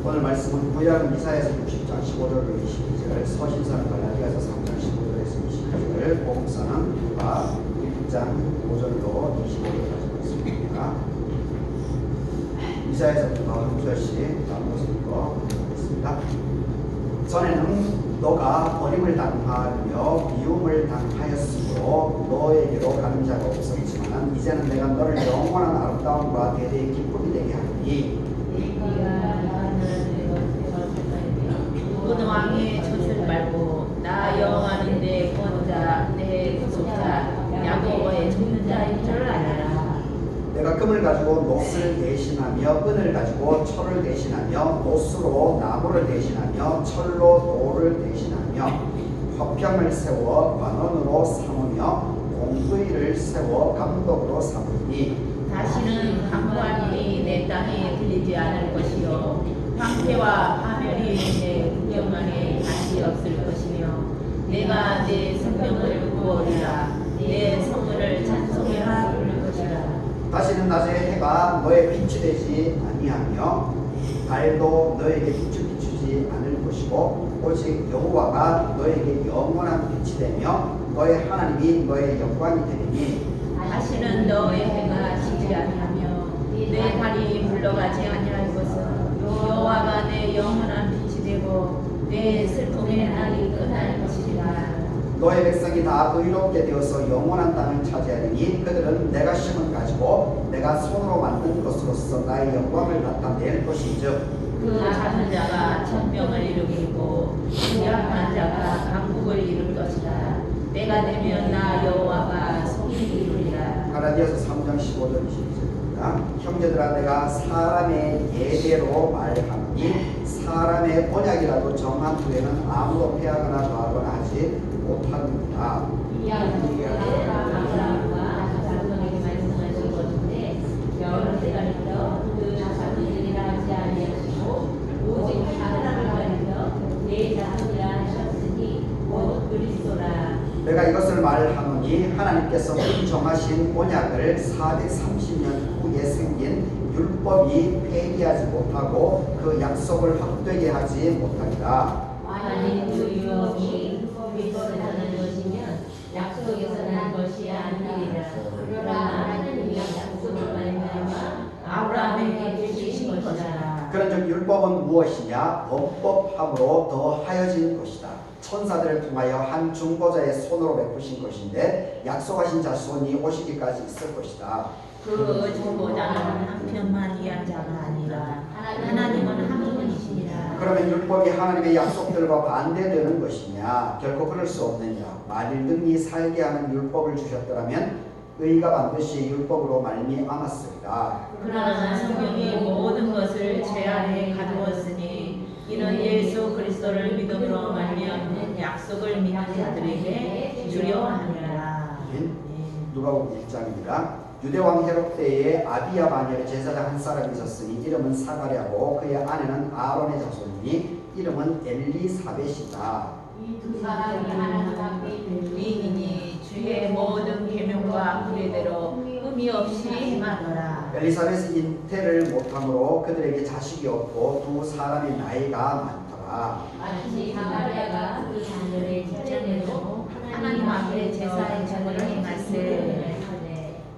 오늘 말씀은 구약 이사야서 60장 15절로 22절, 서신서는 갈라디아서 3장 15절에서 22절, 복음서는 누가 1장 5절로 25절까지 있습니다. 이사야서부터 한 절씩 나누어서 읽어보겠습니다. 전에는 너가 버림을 당하며 미움을 당하였으므로 너에게로 가는 자가 없었지만 이제는 내가 너를 영원한 아름다움과 대대의 기쁨이 되게 하리니 모든 왕의 젖을 말고 나 여호와인데 구원자 내 구속자 야고보의 죽는 자인 줄 알아라. 내가 금을 가지고 노스를 대신하며 은을 가지고 철을 대신하며 노스로 나무를 대신하며 철로 돌을 대신하며 화평을 세워 관원으로 삼으며 공의를 세워 감독으로 삼으니 다시는 강관이 내 땅에 들리지 않을 것이요 황폐와 파멸이 내 국경만에 다시 없을 것이며 내가 내 성경을 구하리라 내 성문을 찬송해라 부를 것이라. 다시는 낮에 해가 너의 빛이 되지 아니하며 달도 너에게 빛을 비추지 않을 것이고 오직 여호와가 너에게 영원한 빛이 되며 너의 하나님이 너의 영광이 되리니 다시는 너의 해가 지지 아니하며 내 달이 물러가지 아니할 것은 여호와가 내 영원한 빛이 되고 내 슬픔의 날이 끝날 것이라. 너의 백성이 다 의롭게 되어서 영원한 땅을 차지하리니 그들은 내가 심은 가지고 내가 손으로 만든 것으로서 나의 영광을 나타낼 것인즉 그 작은 자가 천명을 이루고 약한 자가 강국을 이룰 것이다. 때가 되면 나 여호와가 속히 이루리라. 갈라디아서 3장 15절 22절입니다. 형제들아 내가 사람의 예대로 말하니 사람의 언약이라도 정한 후에는 아무도 폐하거나 더하거나 하지 못합니다. 이 아브라함과 자손에게 말씀하신 것인데 여러 때가 있어 그 자손들이라 하지 아니하시고 오직 하나님을 가리켜 내 자손이라 하셨으니 곧 그리스도라. 내가 이것을 말하노니 하나님께서 미리 정하신 언약을 430년 후에 생긴 율법이 폐기하지 못하고 그 약속을 확되게 하지 못하리라. 만일 그 율법이 율법에서 나는 것이면 약속에서 난 것이 아니리라. 그러나 하나님이 약속을 말미암아 아브라함에게 주신 것이라. 그런즉 율법은 무엇이냐? 범법함으로 더하여진 것이다. 천사들을 통하여 한 중보자의 손으로 베푸신 것인데 약속하신 자손이 오시기까지 있을 것이다. 그 중보자는 한 편만 위한 자가 아니라 하나님은 한 분이시니라. 그러면 율법이 하나님의 약속들과 반대되는 것이냐? 결코 그럴 수 없느냐? 만일 능히 살게 하는 율법을 주셨더라면 의가 반드시 율법으로 말미암았으리라. 그러나 성경이 모든 것을 죄 안에 가두었으니 이는 예수 그리스도를 믿음으로 말미암는 약속을 믿는 자들에게 주려 함이라. 누가복음 1장입니다. 유대왕 헤롯 때에 아비야 반열의 제사장 한 사람이 있었으니 이름은 사가랴고 그의 아내는 아론의 자손이니 이름은 엘리사벳이다. 이 두 사람이 하나님의 유인이니 주의 모든 계명과 규례대로 흠이 없이 행하더라. 엘리사벳이 잉태를 못함으로 그들에게 자식이 없고 두 사람의 나이가 많더라. 마치 사가랴가 그 자녀의 집전에도 하나님 앞에 제사의 전을 행할세.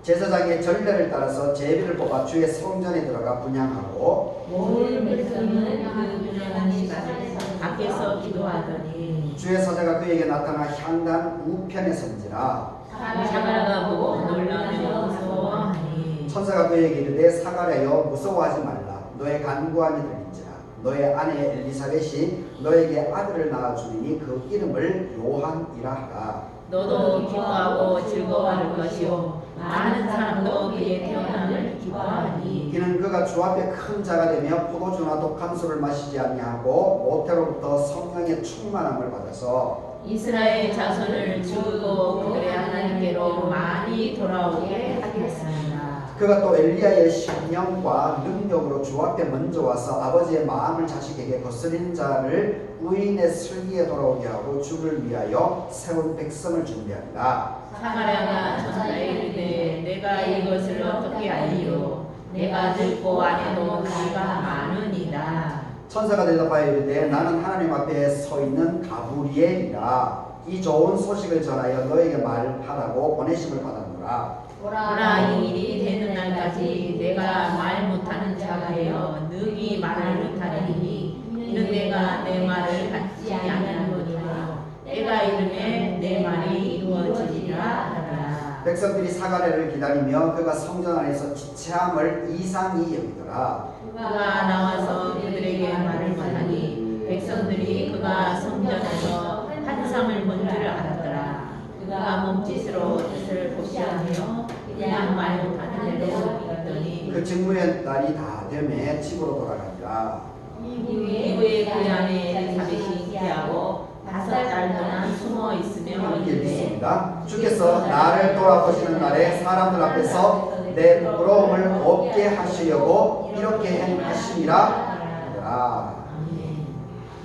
제사장의 전례를 따라서 제비를 뽑아 주의 성전에 들어가 분향하고 모든 백성은 그 분향한 시간에 밖에서 기도하더니 주의 사자가 그에게 나타나 향단 우편에 선지라. 사가랴가 보고 놀라며 무서워하니 천사가 그에게 이르되 사가랴여 무서워하지 말라. 너의 간구함이 들린지라. 너의 아내 엘리사벳이 너에게 아들을 낳아주리니 그 이름을 요한이라 하라. 너도 기뻐하고 즐거워할 것이요 많은 사람도 그의 태어남을 기뻐하니 이는 그가 주 앞에 큰 자가 되며 포도주나 독한 술을 마시지 아니하고 모태로부터 성령의 충만함을 받아서 이스라엘 자손을 죽고 그들의 하나님께로 많이 돌아오게 하겠습니다. 그가 또 엘리야의 신령과 능력으로 주 앞에 먼저 와서 아버지의 마음을 자식에게 거스린 자를 의인의 슬기에 돌아오게 하고 주를 위하여 세운 백성을 준비하리라. 사마리아가 전하에 이르되 내가 이것을 어떻게 알리요? 내가 늙고 아내도 나이가 많으니라. 천사가 대답하여 이르되 나는 하나님 앞에 서 있는 가브리엘이라. 이 좋은 소식을 전하여 너에게 말하라고 보내심을 받았노라. 보라, 이 일이 되는 날까지 내가 말 못하는 자가 되어 능히 말을 못하리니 이는 내가 내 말을 받지 아니하노니와 내가 이름에 내 말이 이루어지리라 하라. 백성들이 사가랴를 기다리며 그가 성전 안에서 지체함을 이상히 여기더라. 그가 나와서 그들에게 말을 못하니 백성들이 그가 성전에서 환상을 본 줄 알았더라. 그가 몸짓으로 뜻을 보시하며 그냥 말 못하는 대로 믿더니 그 직무의 날이 다 되매 집으로 돌아가니라. 이후에 그 안에 엘리사벳이 잉태하고 5달 동안 숨어 있으며 함께 이르되 읽습니다. 주께서 나를 돌아보시는 날에 사람들 앞에서 내 부러움을 없게 하시려고 이렇게 행하심이라.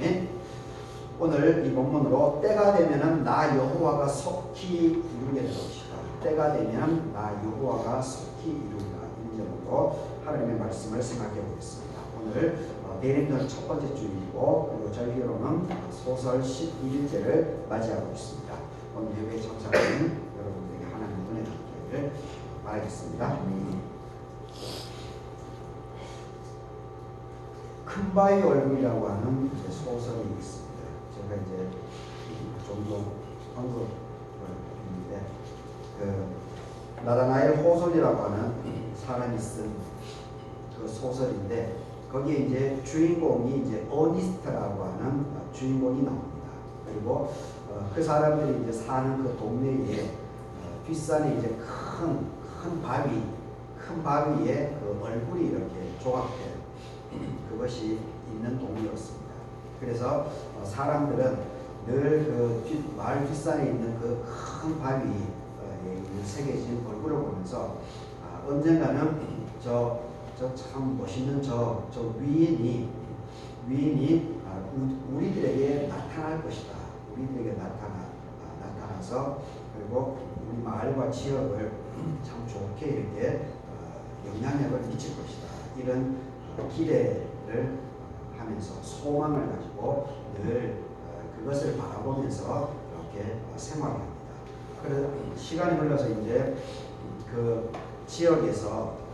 네? 오늘 이 본문으로 때가 되면은 나 여호와가 속히 이루게 될 것이다. 때가 되면 나 여호와가 속히 이루리라. 이 제목으로 하나님의 말씀을 생각해 보겠습니다. 오늘 내림절 첫 번째 주일이고 그리고 절기로는 소설 11일째를 맞이하고 있습니다. 오늘 예배 참석하는 여러분들에게 하나님의 은혜 받기를 바라겠습니다. 큰 바위 얼굴이라고 하는 소설이 있습니다. 제가 이제 종종 언급을 했는데 나다나엘 호솔이라고 하는 사람이 쓴 그 소설인데 거기에 이제 주인공이 이제 어니스트라고 하는 주인공이 나옵니다. 그리고 그 사람들이 이제 사는 그 동네에 뒷산에 이제 큰 바위에 그 얼굴이 이렇게 조각된 그것이 있는 동네였습니다. 그래서 사람들은 늘 그 마을 뒷산에 있는 그 큰 바위에 새겨진 얼굴을 보면서 언젠가는 저 참 멋있는 저 위인이 우리들에게 나타날 것이다. 우리들에게 나타나서 그리고 우리 마을과 지역을 참 좋게 이렇게 영향력을 미칠 것이다. 이런 기대를 하면서 소망을 가지고 늘 그것을 바라보면서 이렇게 생활합니다. 그래서 시간이 흘러서 이제 그 지역에서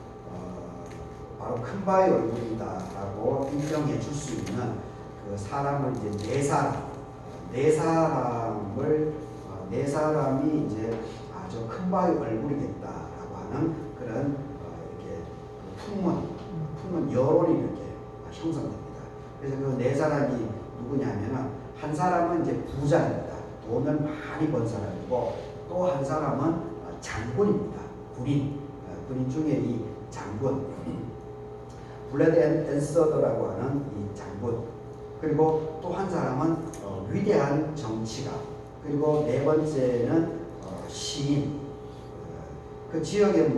바로 큰 바위 얼굴이다라고 인정해 줄 수 있는 그 사람을 이제 네 사람이 이제 아주 큰 바위 얼굴이겠다라고 하는 그런 이렇게 품은 여론이 이렇게 형성됩니다. 그래서 그 네 사람이 누구냐면은 한 사람은 이제 부자입니다. 돈을 많이 번 사람이고 또 한 사람은 장군입니다. 군인 중에 이 장군 블레드 앤서더라고 하는 이 장군, 그리고 또 한 사람은 위대한 정치가, 그리고 네 번째는 시인. 그 지역에 이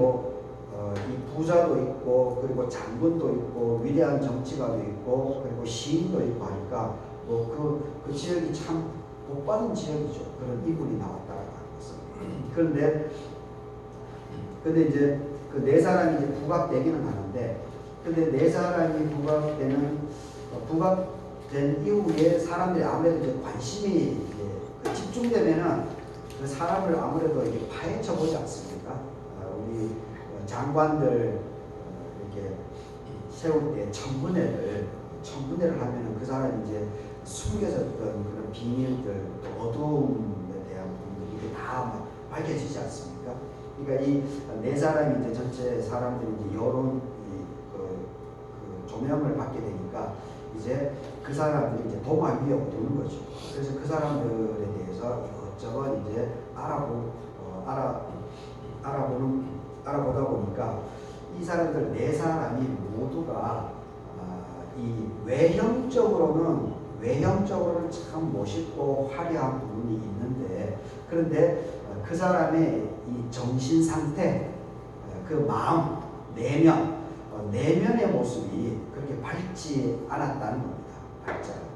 부자도 있고 그리고 장군도 있고 위대한 정치가도 있고 그리고 시인도 있고 하니까 그 지역이 참 복받은 지역이죠. 그런 이분이 나왔다라고 하는 것은. 근데 이제 그 네 사람이 이제 부각되기는 하는데, 근데 네 사람이 부각된 이후에 사람들이 아무래도 이제 관심이 이제 집중되면은 그 사람을 아무래도 이렇게 파헤쳐 보지 않습니까? 우리 장관들 이렇게 세울 때 청문회를 하면은 그 사람이 이제 숨겨졌던 그런 비밀들, 또 어두움에 대한 부분들이 다 밝혀지지 않습니까? 그러니까 이 네 사람이 이제 전체 사람들이 이제 여론 그 조명을 받게 되니까 이제 그 사람들이 이제 도마 위에 오르는 거죠. 그래서 그 사람들에 대해서 이것저것 이제 알아보다 보니까 이 사람들 네 사람이 모두가 이 외형적으로는 외형적으로는 참 멋있고 화려한 부분이 있는데, 그런데 그 사람의 이 정신 상태, 그 마음, 내면의 모습이 그렇게 밝지 않았다는 겁니다. 밝지 않아요.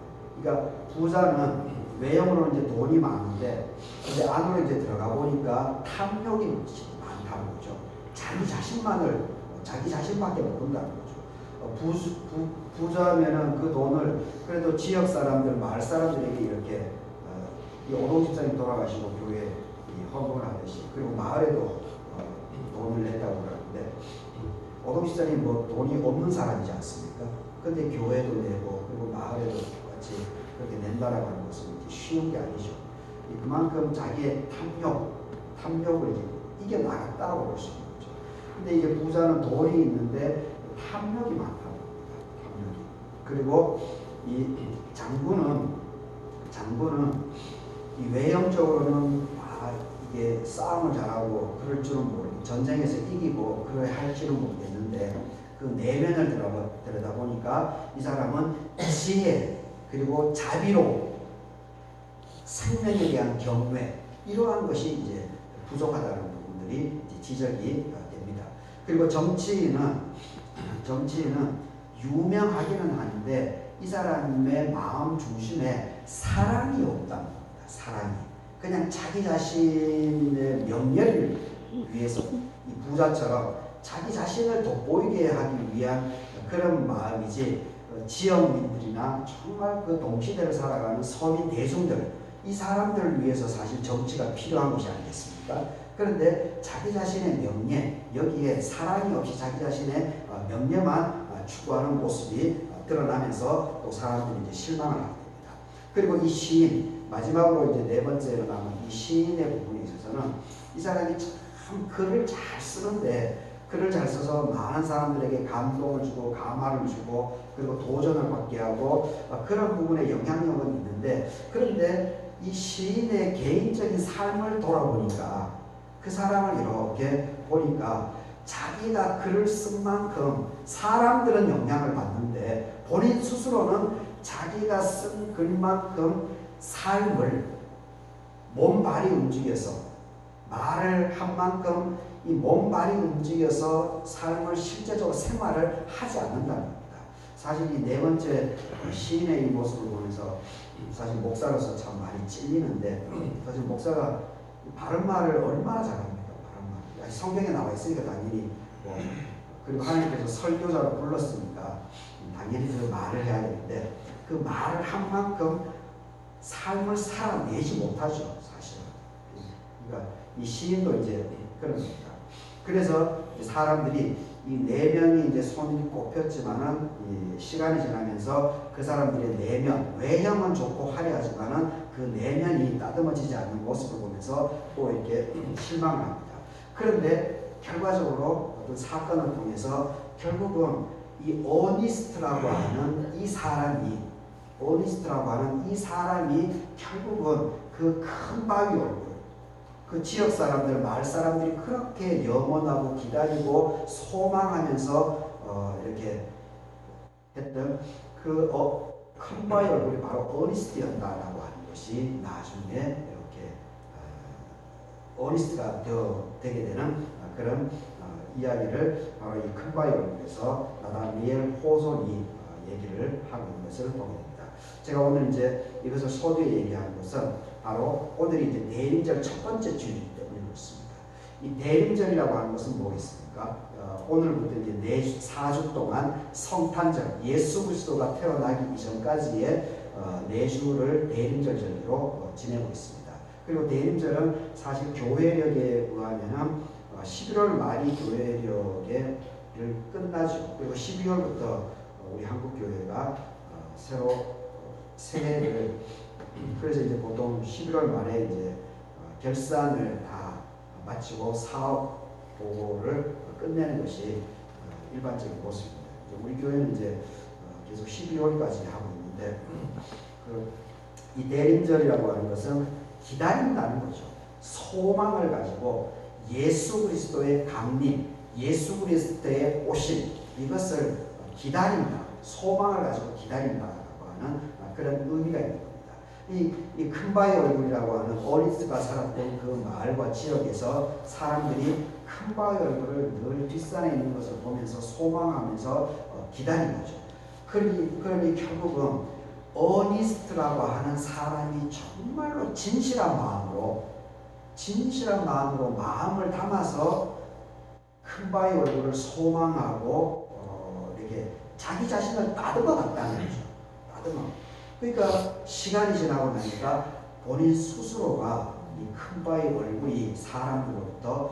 그러니까 부자는 외형으로는 이제 돈이 많은데, 근데 안으로 이제 들어가 보니까 탐욕이 많다는 거죠. 자기 자신밖에 모른다는 거죠. 부자면은 그 돈을 그래도 지역 사람들, 마을 사람들에게 이렇게 이 오동 집사님 돌아가시고 교회 헌금을 하듯이, 그리고 마을에도 돈을 냈다고 그러는데, 오동 집사님 뭐 돈이 없는 사람이지 않습니까? 근데 교회도 내고 그리고 마을에도 같이 그렇게 낸다라고 하는 것은 쉬운 게 아니죠. 그만큼 자기의 탐욕을 이겨 나갔다고 볼 수 있는 거죠. 근데 이제 부자는 돈이 있는데 탐욕이 많다는 겁니다. 탐욕이. 그리고 이 장군은 이 외형적으로는 이게 싸움을 잘하고 그럴 줄은 모르고 전쟁에서 이기고 그래 할지는 모르겠는데, 그 내면을 들여다보니까 이 사람은 지혜, 그리고 자비로, 생명에 대한 경외, 이러한 것이 이제 부족하다는 부분들이 이제 지적이 됩니다. 그리고 정치인은 유명하기는 하는데 이 사람의 마음 중심에 사랑이 없다는 겁니다. 사랑이. 그냥 자기 자신의 명예를 위해서, 이 부자처럼 자기 자신을 돋보이게 하기 위한 그런 마음이지, 지역민들이나 정말 그 동시대를 살아가는 서민 대중들, 이 사람들을 위해서 사실 정치가 필요한 것이 아니겠습니까? 그런데 자기 자신의 명예, 여기에 사랑이 없이 자기 자신의 명예만 추구하는 모습이 드러나면서 또 사람들이 이제 실망을 하게 됩니다. 그리고 이 시인, 마지막으로 이제 네 번째로 남은 이 시인의 부분에 있어서는 이 사람이 참 글을 잘 쓰는데, 글을 잘 써서 많은 사람들에게 감동을 주고 감화를 주고 그리고 도전을 받게 하고 그런 부분에 영향력은 있는데, 그런데 이 시인의 개인적인 삶을 돌아보니까, 그 사람을 이렇게 보니까 자기가 글을 쓴 만큼 사람들은 영향을 받는데 본인 스스로는 자기가 쓴 글만큼 삶을 몸발이 움직여서, 말을 한 만큼 이 몸발이 움직여서 삶을 실제적으로 생활을 하지 않는다는 겁니다. 사실 이 네 번째 시인의 이 모습을 보면서 사실 목사로서 참 많이 찔리는데, 사실 목사가 바른 말을 얼마나 잘합니까? 바른 말. 성경에 나와 있으니까 당연히 그리고 하나님께서 설교자로 불렀으니까 당연히 그 말을 해야 되는데, 그 말을 한 만큼 삶을 살아내지 못하죠, 사실은. 그러니까 이 시인도 이제 그런 겁니다. 그래서 사람들이 이 네 명이 이제 손이 꼽혔지만은 이 시간이 지나면서 그 사람들의 내면, 외형은 좋고 화려하지만은 그 내면이 따듬어지지 않는 모습을 보면서 또 이렇게 실망을 합니다. 그런데 결과적으로 어떤 사건을 통해서 결국은 이 어니스트라고 하는 이 사람이 결국은 그 큰 바위 얼굴, 그 지역 사람들, 마을 사람들이 그렇게 염원하고 기다리고 소망하면서 이렇게 했던 그 큰 바위 얼굴이 바로 어니스트였다라고 하는 것이 나중에 이렇게 어니스트가 되게 되는 그런 이야기를 바로 이 큰 바위 얼굴에서 나다니엘 호손이 얘기를 하고 있는 것을 보게 됩니다. 제가 오늘 이제 이것을 소두에 얘기하는 것은 바로 오늘이 이제 대림절 첫 번째 주일이기 때문에 그렇습니다. 이 대림절이라고 하는 것은 뭐겠습니까? 오늘부터 이제 4주 동안 성탄절, 예수 그리스도가 태어나기 이전까지의 4주를 대림절 절기로 지내고 있습니다. 그리고 대림절은 사실 교회력에 의하면 11월 말이 교회력의 끝나죠. 그리고 12월부터 우리 한국교회가 새로 새해를, 그래서 이제 보통 11월 말에 이제 결산을 다 마치고 사업 보고를 끝내는 것이 일반적인 모습입니다. 우리 교회는 이제 계속 12월까지 하고 있는데, 이 대림절이라고 하는 것은 기다린다는 거죠. 소망을 가지고 예수 그리스도의 강림, 예수 그리스도의 오심, 이것을 기다린다, 소망을 가지고 기다린다라고 하는 그런 의미가 있는 겁니다. 이 큰바의 얼굴이라고 하는 오니스가 살았던 그 마을과 지역에서 사람들이 큰바의 얼굴을 늘 뒷산에 있는 것을 보면서 소망하면서 기다린 거죠. 그러니 결국은 어니스트라고 하는 사람이 정말로 진실한 마음으로 마음을 담아서 큰바의 얼굴을 소망하고 이렇게 자기 자신을 다듬어 갔다는 거죠. 다듬어. 그러니까 시간이 지나고 나니까 본인 스스로가 이 큰바의 얼굴이 사람들로부터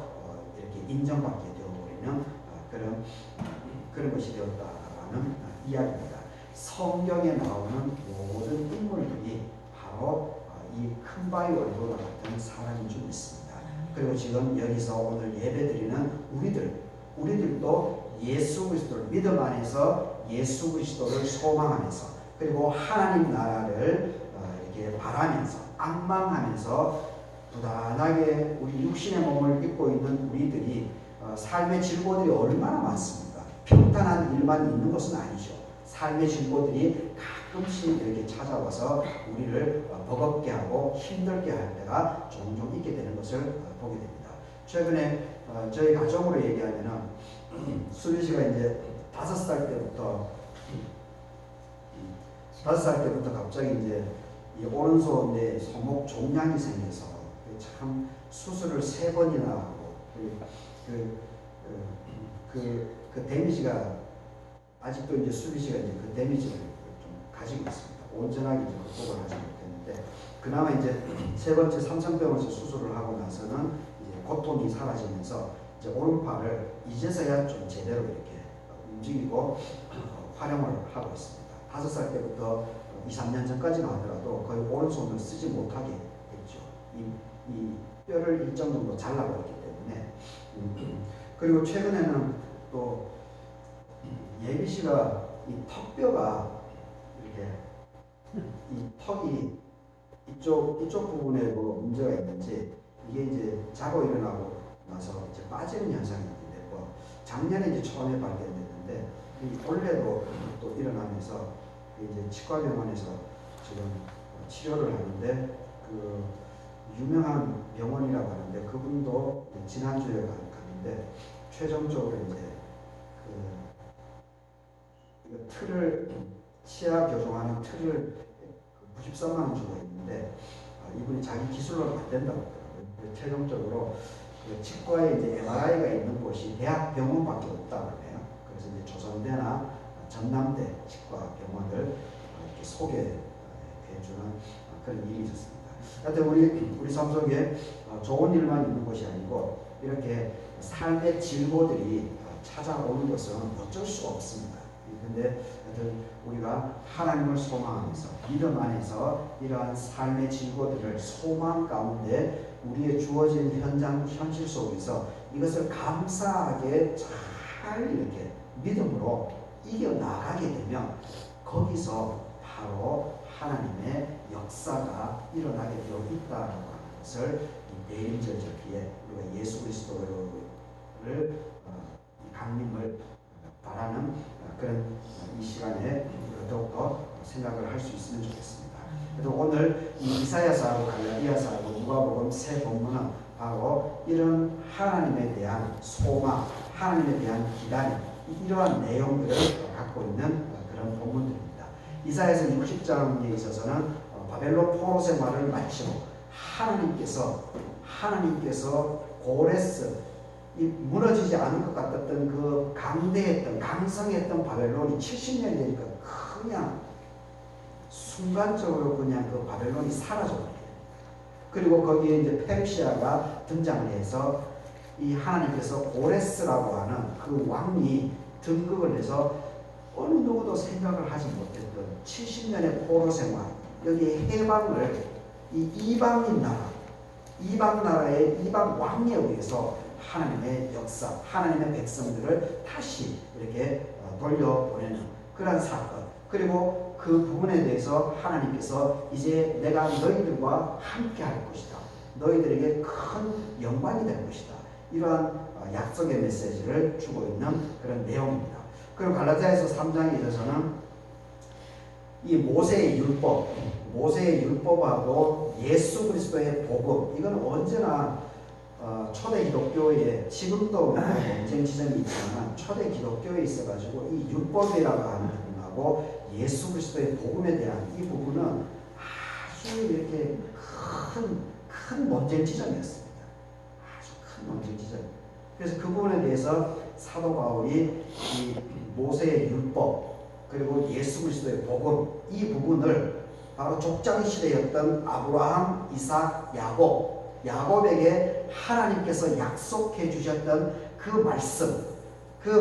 이렇게 인정받게 되어버리는 그런 것이 되었다라는 이야기입니다. 성경에 나오는 모든 인물들이 바로 이 큰바의 얼굴과 같은 사람인 줄 믿습니다. 그리고 지금 여기서 오늘 예배드리는 우리들도 예수 그리스도를 믿음 안에서 예수 그리스도를 소망하면서 그리고 하나님 나라를 이렇게 바라면서 악망하면서 부단하게 우리 육신의 몸을 입고 있는 우리들이 삶의 질고들이 얼마나 많습니까? 평탄한 일만 있는 것은 아니죠. 삶의 질고들이 가끔씩 이렇게 찾아와서 우리를 버겁게 하고 힘들게 할 때가 종종 있게 되는 것을 보게 됩니다. 최근에 저희 가정으로 얘기하면은 수리 씨가 이제 5살 때부터 갑자기 이제 이 오른손에 손목 종양이 생겨서 참 수술을 3번이나 하고 그 데미지가 아직도 이제 수비 씨가 이제 그 데미지를 좀 가지고 있습니다. 온전하게 이제 극복을 하지 못했는데 그나마 이제 3번째 삼성병원에서 수술을 하고 나서는 이제 고통이 사라지면서 이제 오른팔을 이제서야 좀 제대로 이렇게 움직이고 활용을 하고 있습니다. 5살 때부터 2, 3년 전까지만 하더라도 거의 오른손을 쓰지 못하게 됐죠. 이 뼈를 일정 정도 잘라버렸기 때문에 그리고 최근에는 또 예비 씨가 이 턱뼈가 이렇게 이 턱이 이쪽 부분에 뭐 문제가 있는지 이게 이제 자고 일어나고 나서 이제 빠지는 현상이 있는데 뭐 작년에 이제 처음에 발견됐는데 올해도 또 일어나면서 이제 치과병원에서 지금 치료를 하는데 그 유명한 병원이라고 하는데 그분도 지난주에 갔는데 최종적으로 이제 그 틀을 치아 교정하는 틀을 93만 원 주고 있는데 이분이 자기 기술로는 안 된다고 하더라고요. 최종적으로 그 치과에 이제 MRI가 있는 곳이 대학병원밖에 없다고 해요. 그래서 이제 조선대나 전남대 치과병원을 이렇게 소개해주는 그런 일이 있었습니다. 하여튼 우리 삶 속에 좋은 일만 있는 것이 아니고 이렇게 삶의 질고들이 찾아오는 것은 어쩔 수 없습니다. 그런데 우리가 하나님을 소망하면서 믿음 안에서 이러한 삶의 질고들을 소망 가운데 우리의 주어진 현실 속에서 이것을 감사하게 잘 이렇게 믿음으로 이겨나가게 되면 거기서 바로 하나님의 역사가 일어나게 되어 있다고 하는 것을 내림절절 기에 우리가 예수 그리스도를 강림을 바라는 그런 이 시간에 더욱더 생각을 할 수 있으면 좋겠습니다. 그래서 오늘 이 이사야서하고 갈라디아서하고 누가복음 세 본문은 바로 이런 하나님에 대한 소망, 하나님에 대한 기다림 이러한 내용들을 갖고 있는 그런 본문들입니다. 이사야서 60장에 있어서는 바벨론 포로 생활을 마치고 하나님께서 고레스 이 무너지지 않을 것 같았던 그 강대했던 강성했던 바벨론이 70년이 되니까 그냥 순간적으로 그냥 그 바벨론이 사라져버려요. 그리고 거기에 이제 페르시아가 등장을 해서 이 하나님께서 고레스라고 하는 그 왕이 등극을 해서 어느 누구도 생각을 하지 못했던 70년의 포로 생활 여기에 해방을 이 이방 나라의 이방 왕에 의해서 하나님의 역사, 하나님의 백성들을 다시 이렇게 돌려보내는 그런 사건. 그리고 그 부분에 대해서 하나님께서 이제 내가 너희들과 함께 할 것이다. 너희들에게 큰 영광이 될 것이다. 이러한 약속의 메시지를 주고 있는 그런 내용입니다. 그리고 갈라디아서 3장에 있어서는 이 모세의 율법하고 예수 그리스도의 복음, 이건 언제나 초대 기독교에, 지금도 논쟁 지점이 있지만 초대 기독교에 있어가지고 이 율법이라고 하는 부분하고 예수 그리스도의 복음에 대한 이 부분은 아주 이렇게 큰 논쟁 지점이었습니다. 아주 큰 논쟁 지점. 그래서 그 부분에 대해서 사도 바울이 이 모세의 율법 그리고 예수 그리스도의 복음, 이 부분을 바로 족장 시대였던 아브라함, 이삭, 야곱에게 하나님께서 약속해 주셨던 그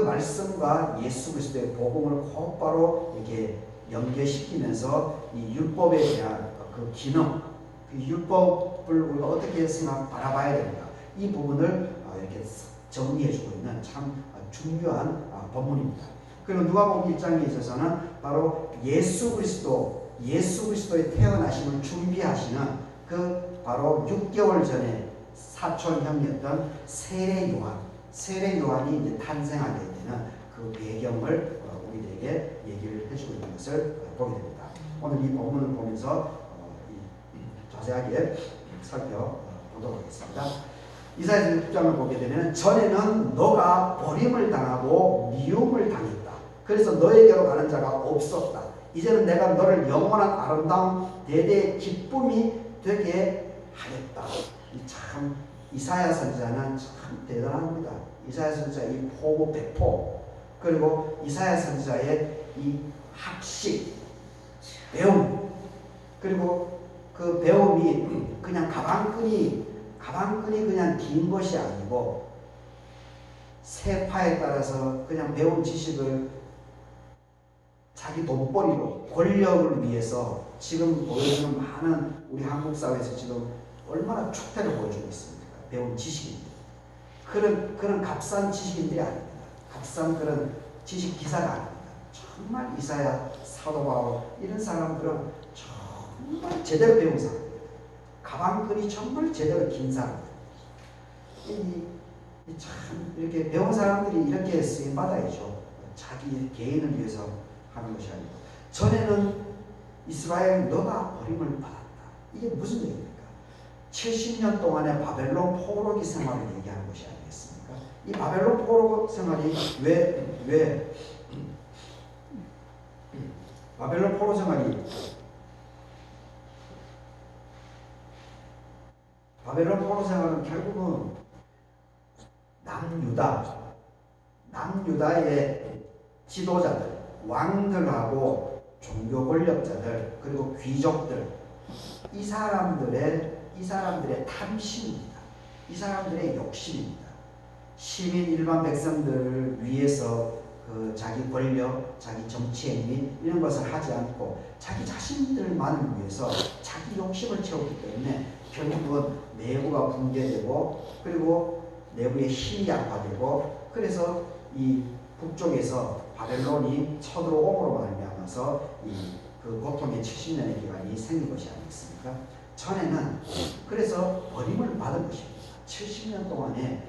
말씀과 예수 그리스도의 복음을 곧바로 이렇게 연계시키면서 이 율법에 대한 그 기능, 그 율법을 우리가 어떻게 바라봐야 되는가, 이 부분을 이렇게 정리해주고 있는 참 중요한 본문입니다. 그리고 누가복음 1장에 있어서는 바로 예수 그리스도의 태어나심을 준비하시는 그 바로 6개월 전에 사촌형이었던 세례 요한이 이제 탄생하게 되는 그 배경을 우리에게 얘기를 해주고 있는 것을 보게 됩니다. 오늘 이 본문을 보면서 자세하게 살펴보도록 하겠습니다. 이사야서 6장을 보게 되면 전에는 너가 버림을 당하고 미움을 당했다. 그래서 너에게로 가는 자가 없었다. 이제는 내가 너를 영원한 아름다운 대대의 기쁨이 되게 하겠다. 참 이사야 선지자는 참 대단합니다. 이사야 선지자의 이 포부 백포, 그리고 이사야 선지자의 이 학식, 배움, 그리고 그 배움이 그냥 가방끈이 그냥 긴 것이 아니고 세파에 따라서 그냥 배운 지식을 자기 돈벌이로 권력을 위해서 지금 보여주는 많은 우리 한국 사회에서 지금 얼마나 축태를 보여주고 있습니까? 배운 지식인들. 그런 값싼 지식인들이 아닙니다. 값싼 그런 지식 기사가 아닙니다. 정말 이사야, 사도 바울 이런 사람들은 정말 제대로 배운 사람. 가방끈이 정말 제대로 긴 사람. 참 이렇게 배운 사람들이 이렇게 쓰임 받아야죠. 자기 개인을 위해서 하는 것이 아니고, 전에는 이스라엘 너가 버림을 받았다. 이게 무슨 얘기입니까? 70년 동안의 바벨론 포로기 생활을 얘기하는 것이 아니겠습니까? 이 바벨론 포로 생활이 왜 바벨론 포로 생활이 바벨론 포로 생활은 결국은 남유다의 지도자들, 왕들하고 종교 권력자들, 그리고 귀족들, 이 사람들의 탐심입니다. 이 사람들의 욕심입니다. 시민 일반 백성들을 위해서 자기 권력, 자기 정치 행위 이런 것을 하지 않고 자기 자신들만을 위해서 자기 욕심을 채웠기 때문에 결국은 내부가 붕괴되고, 그리고 내부의 힘이 약화되고, 그래서 이 북쪽에서 바벨론이 쳐들어옴으로 말미암아서 그 고통의 70년의 기간이 생긴 것이 아니겠습니까? 전에는 그래서 버림을 받은 것입니다. 70년 동안에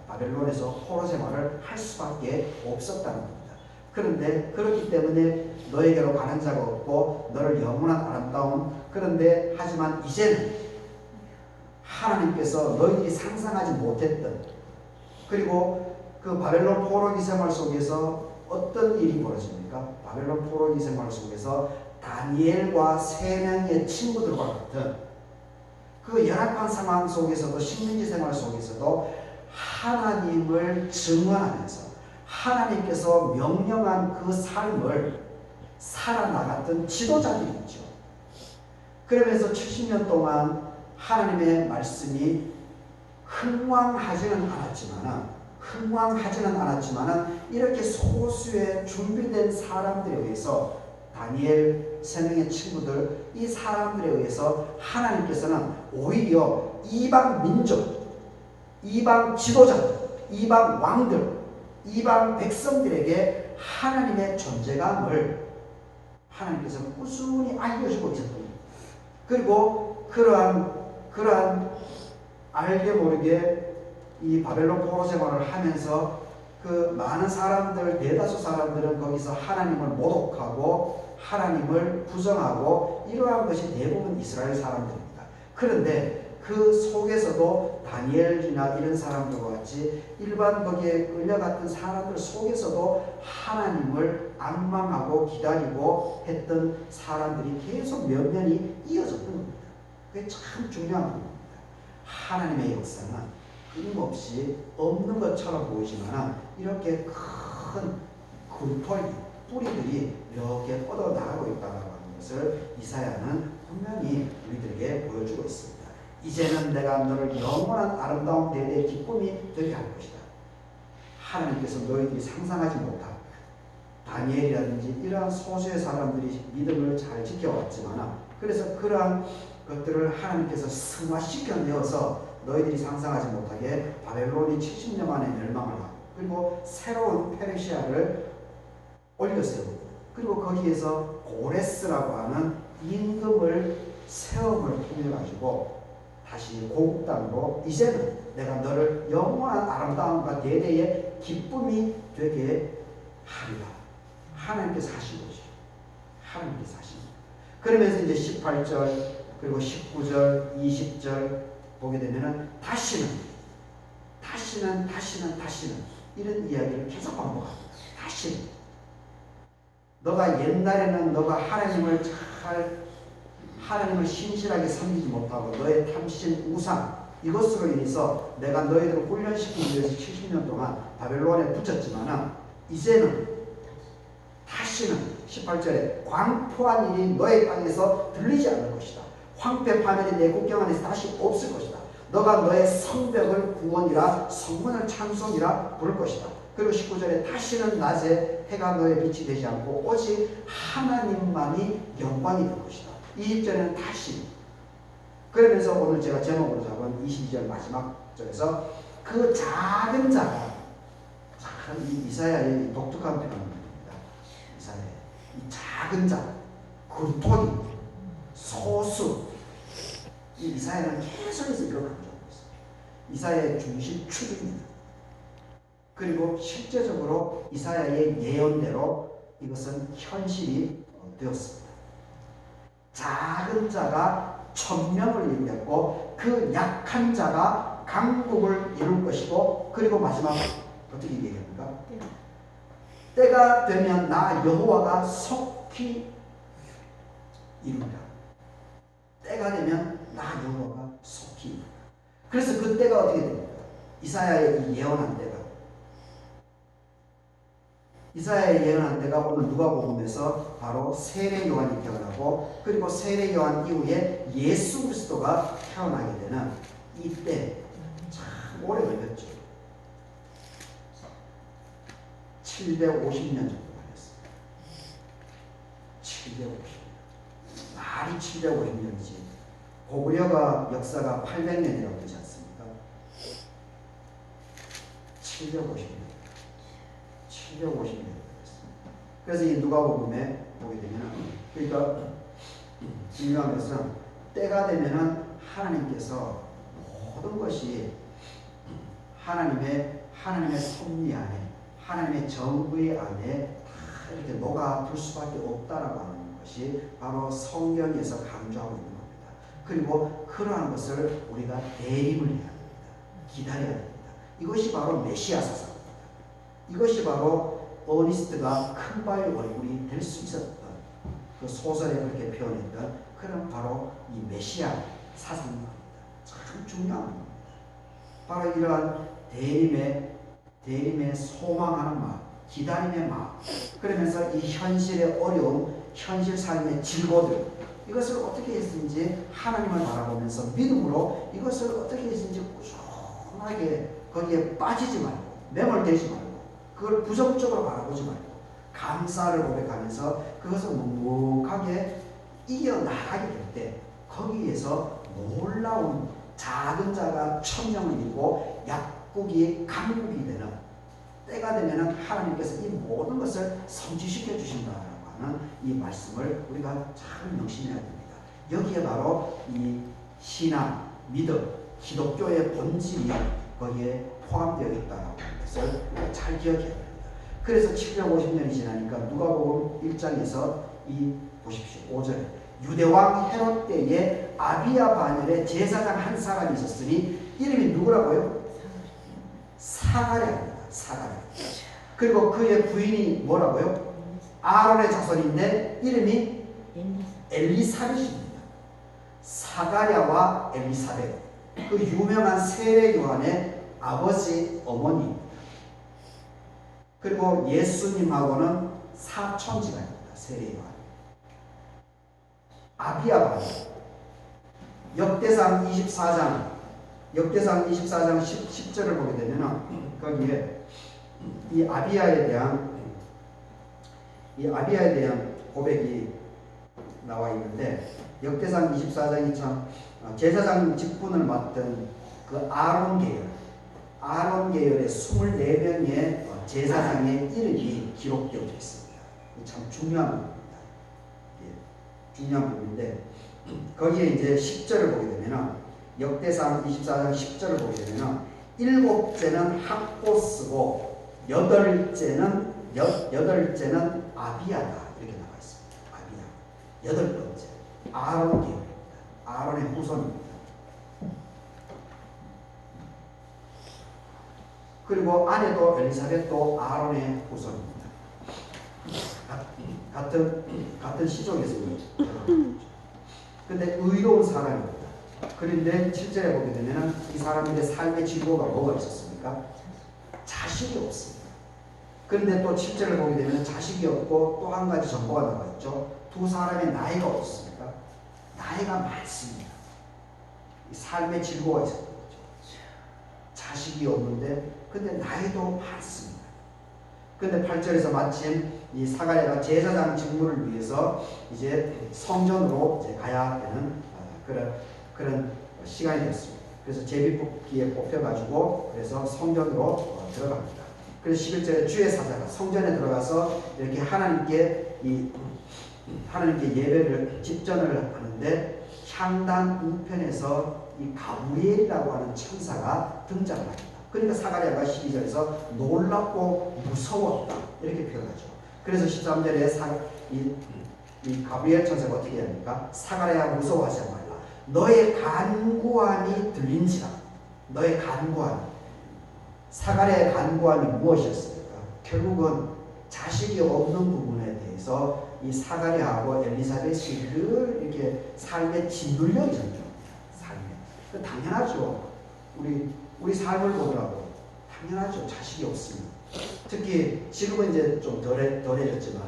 바벨론에서 포로 생활을 할 수밖에 없었다는 겁니다. 그런데 그렇기 때문에 너에게로 가는 자가 없고 너를 영원한 아름다운, 그런데 하지만 이제는 하나님께서 너희들이 상상하지 못했던, 그리고 그 바벨론 포로기 생활 속에서 어떤 일이 벌어집니까? 바벨론 포로기 생활 속에서 다니엘과 3명의 친구들과 같은 그 열악한 상황 속에서도, 식민지 생활 속에서도 하나님을 증언하면서 하나님께서 명령한 그 삶을 살아나갔던 지도자들이 있죠. 그러면서 70년 동안 하나님의 말씀이 흥왕하지는 않았지만 이렇게 소수의 준비된 사람들에 의해서, 다니엘 3명의 친구들, 이 사람들에 의해서 하나님께서는 오히려 이방 민족, 이방 지도자들, 이방 왕들, 이방 백성들에게 하나님의 존재감을 하나님께서는 꾸준히 알려주고 있었던 겁니다. 그리고 그러한 알게 모르게 이 바벨론 포로 생활을 하면서 그 많은 사람들, 대다수 사람들은 거기서 하나님을 모독하고 하나님을 부정하고 이러한 것이 대부분 이스라엘 사람들입니다. 그런데 그 속에서도 다니엘이나 이런 사람들과 같이 일반 거기에 끌려갔던 사람들 속에서도 하나님을 앙망하고 기다리고 했던 사람들이 계속 면면이 이어졌던 겁니다. 그게 참 중요한 겁니다. 하나님의 역사는 끊임없이 없는 것처럼 보이지만 이렇게 큰 굴토리, 뿌리들이 이렇게 뻗어나가고 있다고 하는 것을 이사야는 분명히 우리들에게 보여주고 있습니다. 이제는 내가 너를 영원한 아름다운 대대의 기쁨이 되게 할 것이다. 하나님께서 너희들이 상상하지 못한 다니엘이라든지 이러한 소수의 사람들이 믿음을 잘 지켜왔지만 그래서 그러한 것들을 하나님께서 승화시켜내어서 너희들이 상상하지 못하게 바벨론이 70년 만에 멸망을 하고 그리고 새로운 페르시아를 올려세우고 그리고 거기에서 고레스라고 하는 임금을 세움을 통해 가지고 다시 고국 땅으로 이제는 내가 너를 영원한 아름다움과 대대의 기쁨이 되게 하리라. 하나님께서 하신 거죠. 하나님께서 하신 거죠. 그러면서 이제 18절 그리고 19절 20절 보게 되면은 다시는 이런 이야기를 계속 반복합니다. 다시는 너가 옛날에는 너가 하나님을 신실하게 섬기지 못하고 너의 탐심 우상 이것으로 인해서 내가 너희들을 훈련시키기 위해서 70년 동안 바벨론에 붙였지만 이제는 다시는 18절에 광포한 일이 너의 땅에서 들리지 않을 것이다. 황폐 파멸이 내 국경 안에서 다시 없을 것이다. 너가 너의 성벽을 구원이라 성문을 찬송이라 부를 것이다. 그리고 19절에 다시는 낮에 해가 너의 빛이 되지 않고 오직 하나님만이 영광이 될 것이다. 20절에는 다시 그러면서 오늘 제가 제목으로 잡은 22절 마지막 절에서 그 작은 자가 참 이사야의 독특한 표현입니다. 이사야의 이 작은 자, 굴토리, 소수 이 이사야는 계속해서 이걸 강조하고 있어요. 이사야의 중심 축입니다. 그리고 실제적으로 이사야의 예언대로 이것은 현실이 되었습니다. 작은 자가 천명을 이루겠고 그 약한 자가 강국을 이룰 것이고 그리고 마지막 어떻게 얘기합니까? 때가 되면 나 여호와가 속히 이룬다. 때가 되면 나 여호와가 속히 이룬다. 그래서 그 때가 어떻게 됩니까? 이사야의 이 예언한 때가 이사야의 예언한 때가 오늘 누가복음에서 바로 세례 요한이 태어나고 그리고 세례 요한 이후에 예수 그리스도가 태어나게 되는 이때 참 오래 걸렸죠. 750년 정도 걸렸어요. 750년. 말이 750년이지. 고구려가 역사가 800년이라고 되지 않습니까? 750년. 750년 되었습니다. 그래서 이 누가복음에 보게 되면 그러니까 중요한 것은 때가 되면은 하나님께서 모든 것이 하나님의 섭리 안에 하나님의 정의 안에 다 이렇게 녹아들 수밖에 없다라고 하는 것이 바로 성경에서 강조하고 있는 겁니다. 그리고 그러한 것을 우리가 대입을 해야 합니다. 기다려야 합니다. 이것이 바로 메시아 사상입니다. 이것이 바로 어니스트가 큰바위 얼굴이 될 수 있었던 그 소설에 그렇게 표현했던 그런 바로 이 메시아 사상입니다. 참 중요한 겁니다. 바로 이러한 대림의 소망하는 마음, 기다림의 마음, 그러면서 이 현실의 어려움, 현실 삶의 질고들 이것을 어떻게 했는지 하나님을 바라보면서 믿음으로 이것을 어떻게 했는지 꾸준하게 거기에 빠지지 말고 매몰되지 말고 그걸 부정적으로 바라보지 말고 감사를 고백하면서 그것을 묵묵하게 이겨나가게 될 때 거기에서 놀라운 작은 자가 천명을 이루고 약국이 강국이 되는 때가 되면 하나님께서 이 모든 것을 성취시켜 주신다라고 하는 이 말씀을 우리가 잘 명심해야 됩니다. 여기에 바로 이 신앙, 믿음, 기독교의 본질이 거기에 포함되어 있다는 것을 잘 기억해야 됩니다. 그래서 750년이 지나니까 누가복음 1장에서 이 보십시오. 5절에 유대왕 헤롯 때에 아비야 반열에 제사장 한 사람이 있었으니 이름이 누구라고요? 사가랴입니다. 사가랴. 그리고 그의 부인이 뭐라고요? 아론의 자손인데 이름이 엘리사벳입니다. 사가랴와 엘리사벳, 그 유명한 세례 요한의 아버지 어머니입니다. 그리고 예수님하고는 사촌지간입니다. 세례 요한. 아비야 역대상 24장 10절을 보게 되면 거기에 이 아비야에 대한 고백이 나와 있는데, 역대상 24장이 참 제사장 직분을 맡은 그 아론 계열의 24명의 제사장의 이름이 기록되어 있습니다. 참 중요한 부분입니다. 중요한 부분인데, 거기에 이제 10절을 보게 되면, 역대상 24장 10절을 보게 되면, 7째는 학보스고 여덟째는 아비야다 이렇게 나와 있습니다. 아비야. 8번째 아론 계열입니다. 아론의 후손입니다. 그리고 아내도 엘리사벳도 아론의 후손입니다. 같은 시족에서 근데 의로운 사람입니다. 그런데 7절에 보게 되면 이 사람들의 삶의 진보가 뭐가 있었습니까? 자식이 없습니다. 그런데 또 7절을 보게 되면 자식이 없고 또 한 가지 정보가 나와 있죠. 두 사람의 나이가 없습니까? 나이가 많습니다. 이 삶의 진보가 있었던 거죠. 자식이 없는데 근데 나이도 많습니다. 근데 8절에서 마침 이 사가랴가 제사장 직무를 위해서 이제 성전으로 이제 가야 되는 그런 시간이 됐습니다. 그래서 제비뽑기에 뽑혀가지고 그래서 성전으로 들어갑니다. 그래서 11절에 주의 사자가 성전에 들어가서 이렇게 하나님께 예배를 집전을 하는데, 향단 우편에서 이 가브리엘이라고 하는 천사가 등장을 합니다. 그러니까 사가랴가 12절에서 놀랍고 무서웠다 이렇게 표현하죠. 그래서 13절에 이 가브리엘 천사가 어떻게 합니까? 사가랴야 무서워하지 말라. 너의 간구함이 들린지라. 너의 간구함. 사가랴의 간구함이 무엇이었습니까? 결국은 자식이 없는 부분에 대해서 이 사가랴하고 엘리사벳이 늘 이렇게 삶에 짓눌려 있었죠. 삶에. 당연하죠. 우리 삶을 보더라도 당연하죠. 자식이 없으면. 특히 지금은 이제 좀 덜해졌지만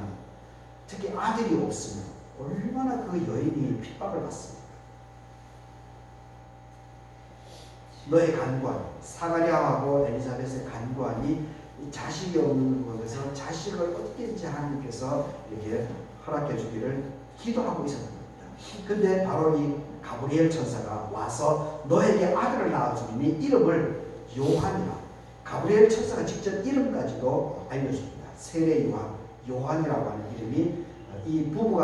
특히 아들이 없으면 얼마나 그 여인이 핍박을 받습니까? 너의 간구함, 사가랴하고 엘리사벳의 간구함이 자식이 없는 곳에서 자식을 어떻게든지 하나님께서 이렇게 허락해 주기를 기도하고 있었던 겁니다. 근데 바로 이 가브리엘 천사가 와서 너에게 아들을 낳아주니 이름을 요한이라. 가브리엘 천사가 직접 이름까지도 알려줍니다. 세례 요한, 요한이라고 하는 이름이 이 부부가